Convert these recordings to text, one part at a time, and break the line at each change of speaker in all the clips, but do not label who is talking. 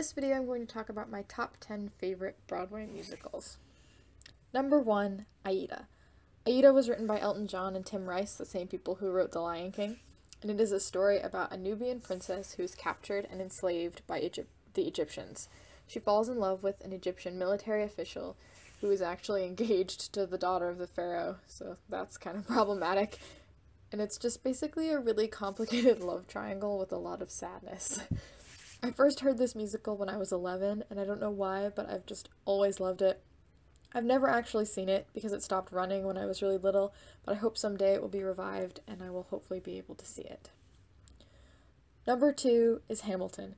this video I'm going to talk about my top 10 favorite Broadway musicals. Number 1, Aida. Aida was written by Elton John and Tim Rice, the same people who wrote The Lion King, and it is a story about a Nubian princess who is captured and enslaved by the Egyptians. She falls in love with an Egyptian military official who is actually engaged to the daughter of the pharaoh, so that's kind of problematic. And it's just basically a really complicated love triangle with a lot of sadness. I first heard this musical when I was 11, and I don't know why, but I've just always loved it. I've never actually seen it because it stopped running when I was really little, but I hope someday it will be revived and I will hopefully be able to see it. Number 2 is Hamilton.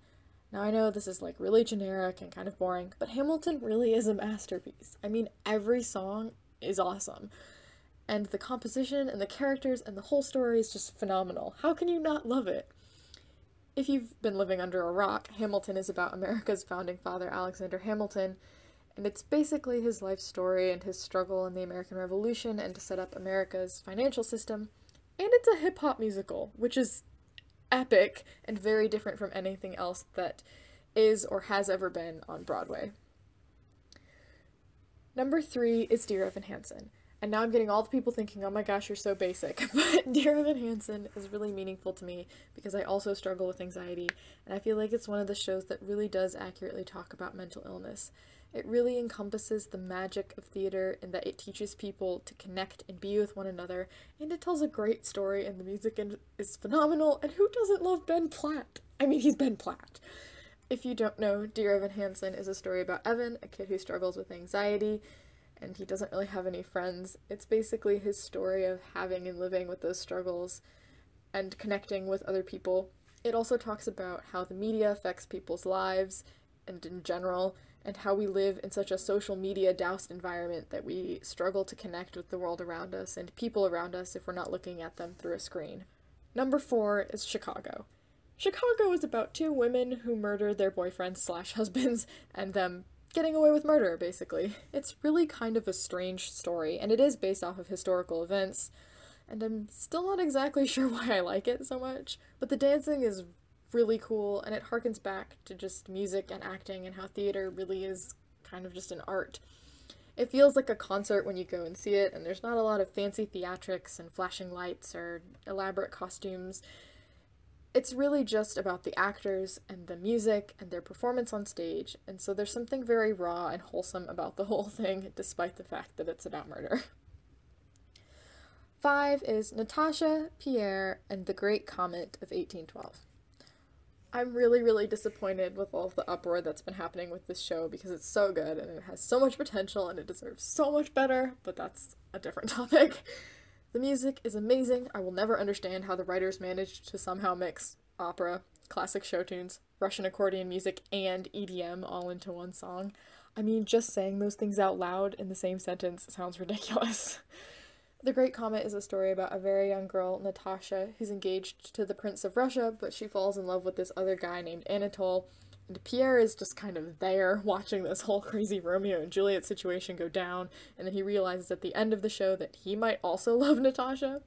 Now I know this is like really generic and kind of boring, but Hamilton really is a masterpiece. I mean, every song is awesome. And the composition and the characters and the whole story is just phenomenal. How can you not love it? If you've been living under a rock, Hamilton is about America's founding father, Alexander Hamilton, and it's basically his life story and his struggle in the American Revolution and to set up America's financial system. And it's a hip-hop musical, which is epic and very different from anything else that is or has ever been on Broadway. Number 3 is Dear Evan Hansen. And now I'm getting all the people thinking, oh my gosh, you're so basic. But Dear Evan Hansen is really meaningful to me because I also struggle with anxiety, and I feel like it's one of the shows that really does accurately talk about mental illness. It really encompasses the magic of theater in that it teaches people to connect and be with one another, and it tells a great story, and the music is phenomenal, and who doesn't love Ben Platt? I mean, he's Ben Platt. If you don't know, Dear Evan Hansen is a story about Evan, a kid who struggles with anxiety, and he doesn't really have any friends. It's basically his story of having and living with those struggles and connecting with other people. It also talks about how the media affects people's lives and in general, and how we live in such a social media doused environment that we struggle to connect with the world around us and people around us if we're not looking at them through a screen. Number 4 is Chicago. Chicago is about 2 women who murder their boyfriends/husbands and them getting away with murder, basically. It's really kind of a strange story, and it is based off of historical events, and I'm still not exactly sure why I like it so much, but the dancing is really cool, and it harkens back to just music and acting and how theater really is kind of just an art. It feels like a concert when you go and see it, and there's not a lot of fancy theatrics and flashing lights or elaborate costumes. It's really just about the actors and the music and their performance on stage, and so there's something very raw and wholesome about the whole thing, despite the fact that it's about murder. 5 is Natasha, Pierre, and the Great Comet of 1812. I'm really disappointed with all of the uproar that's been happening with this show because it's so good and it has so much potential and it deserves so much better, but that's a different topic. The music is amazing. I will never understand how the writers managed to somehow mix opera, classic show tunes, Russian accordion music, and EDM all into one song. I mean, just saying those things out loud in the same sentence sounds ridiculous. The Great Comet is a story about a very young girl, Natasha, who's engaged to the Prince of Russia, but she falls in love with this other guy named Anatole, and Pierre is just kind of there watching this whole crazy Romeo and Juliet situation go down, and then he realizes at the end of the show that he might also love Natasha.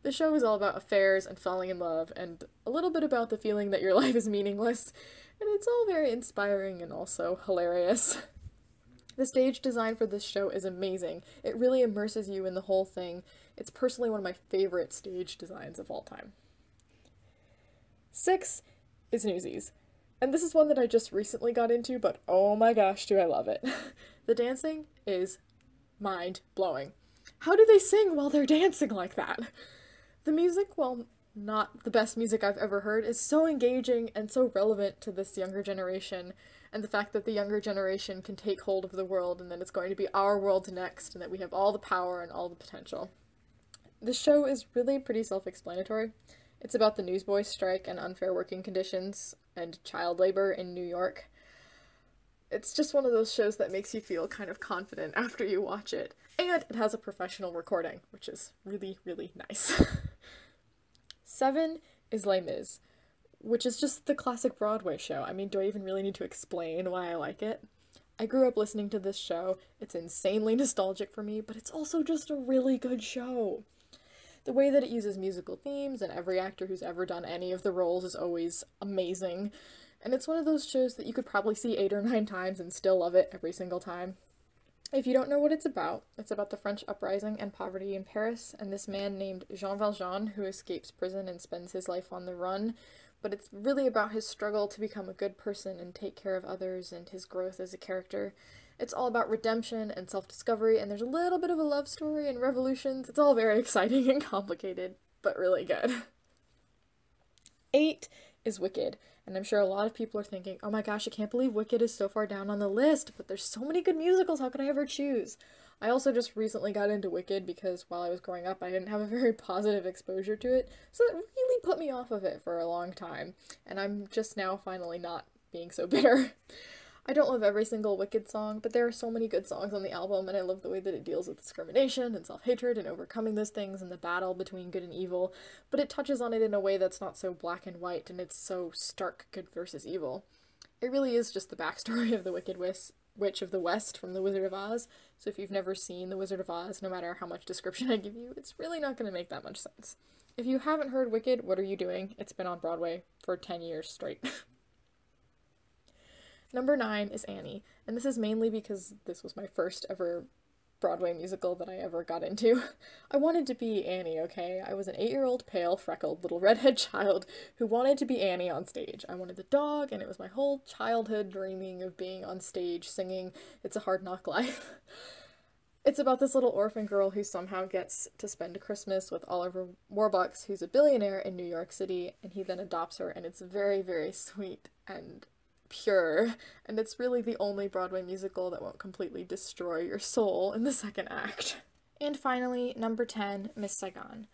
The show is all about affairs and falling in love, and a little bit about the feeling that your life is meaningless, and it's all very inspiring and also hilarious. The stage design for this show is amazing. It really immerses you in the whole thing. It's personally one of my favorite stage designs of all time. 6 is Newsies. And this is one that I just recently got into, but oh my gosh, do I love it. The dancing is mind-blowing. How do they sing while they're dancing like that? The music, while not the best music I've ever heard, is so engaging and so relevant to this younger generation, and the fact that the younger generation can take hold of the world and that it's going to be our world next, and that we have all the power and all the potential. The show is really pretty self-explanatory. It's about the newsboys' strike and unfair working conditions and child labor in New York. It's just one of those shows that makes you feel kind of confident after you watch it. And it has a professional recording, which is really nice. 7 is Les Mis, which is just the classic Broadway show. I mean, do I even really need to explain why I like it? I grew up listening to this show. It's insanely nostalgic for me, but it's also just a really good show. The way that it uses musical themes, and every actor who's ever done any of the roles is always amazing. And it's one of those shows that you could probably see 8 or 9 times and still love it every single time. If you don't know what it's about the French uprising and poverty in Paris, and this man named Jean Valjean who escapes prison and spends his life on the run. But it's really about his struggle to become a good person and take care of others and his growth as a character. It's all about redemption and self-discovery, and there's a little bit of a love story and revolutions. It's all very exciting and complicated, but really good. 8 is Wicked, and I'm sure a lot of people are thinking, oh my gosh, I can't believe Wicked is so far down on the list, but there's so many good musicals, how could I ever choose? I also just recently got into Wicked because while I was growing up I didn't have a very positive exposure to it, so it really put me off of it for a long time, and I'm just now finally not being so bitter. I don't love every single Wicked song, but there are so many good songs on the album, and I love the way that it deals with discrimination and self-hatred and overcoming those things and the battle between good and evil, but it touches on it in a way that's not so black and white, and it's so stark good versus evil. It really is just the backstory of the Wicked Witch of the West from The Wizard of Oz, so if you've never seen The Wizard of Oz, no matter how much description I give you, it's really not going to make that much sense. If you haven't heard Wicked, what are you doing? It's been on Broadway for 10 years straight. Number 9 is Annie, and this is mainly because this was my first ever Broadway musical that I ever got into. I wanted to be Annie, okay? I was an 8-year-old, pale, freckled little redhead child who wanted to be Annie on stage. I wanted the dog, and it was my whole childhood dreaming of being on stage singing It's a Hard Knock Life. It's about this little orphan girl who somehow gets to spend Christmas with Oliver Warbucks, who's a billionaire in New York City, and he then adopts her, and it's very, very sweet and pure, and it's really the only Broadway musical that won't completely destroy your soul in the second act. And finally, number 10, Miss Saigon.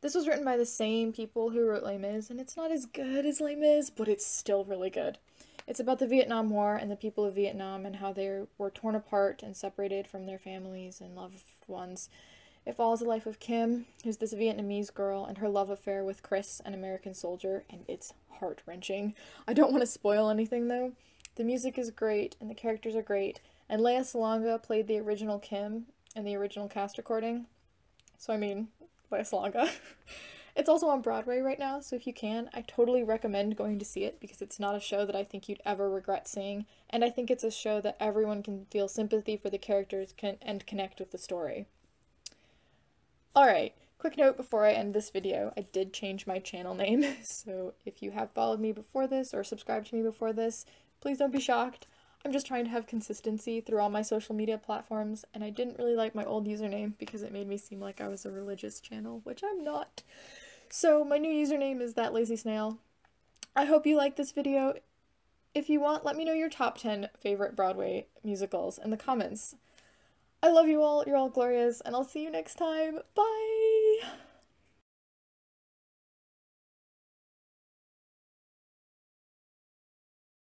This was written by the same people who wrote Les Mis, and it's not as good as Les Mis, but it's still really good. It's about the Vietnam War and the people of Vietnam and how they were torn apart and separated from their families and loved ones. It follows the life of Kim, who's this Vietnamese girl, and her love affair with Chris, an American soldier, and it's heart-wrenching. I don't want to spoil anything, though. The music is great, and the characters are great, and Lea Salonga played the original Kim in the original cast recording. So, I mean, Lea Salonga. It's also on Broadway right now, so if you can, I totally recommend going to see it, because it's not a show that I think you'd ever regret seeing, and I think it's a show that everyone can feel sympathy for the characters and connect with the story. Alright, quick note before I end this video, I did change my channel name, so if you have followed me before this or subscribed to me before this, please don't be shocked. I'm just trying to have consistency through all my social media platforms, and I didn't really like my old username because it made me seem like I was a religious channel, which I'm not. So my new username is ThatLazySnail. I hope you like this video. If you want, let me know your top 10 favorite Broadway musicals in the comments. I love you all, you're all glorious, and I'll see you next time. Bye!